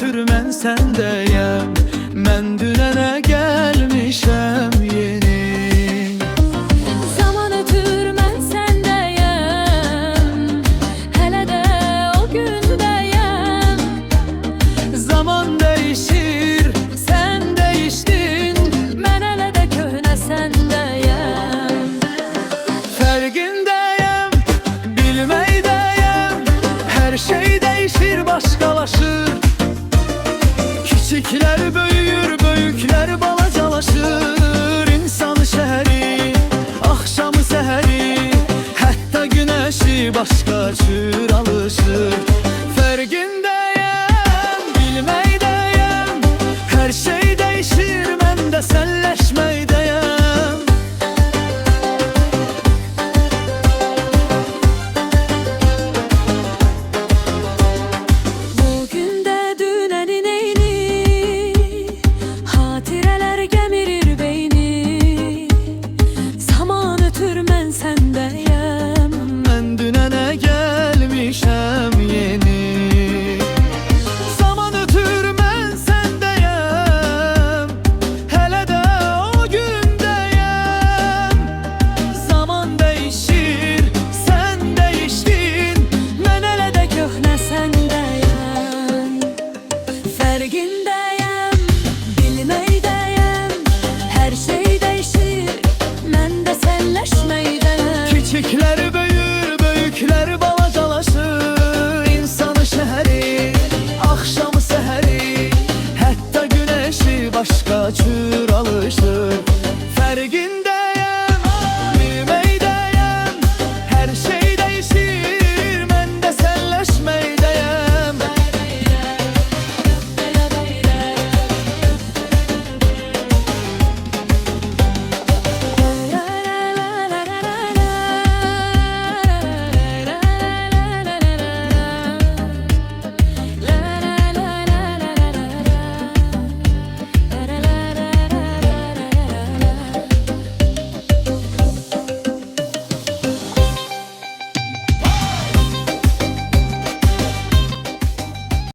ötür mən səndəyəm, mən dünənə gəlmişəm yeni. Zaman ötür mən səndəyəm, hələ də o gündəyəm. Zaman dəyişir, sən dəyişdin, Mən hələ də köhnə səndəyəm. fərqindəyəm, bilməkdəyəm. Hər şey dəyişir, başqalaşır. Kiçiklər böyüyür, böyüklər balacalaşır. İnsan şəhəri, axşamı səhəri, hətta günəşi başqa cür alışır.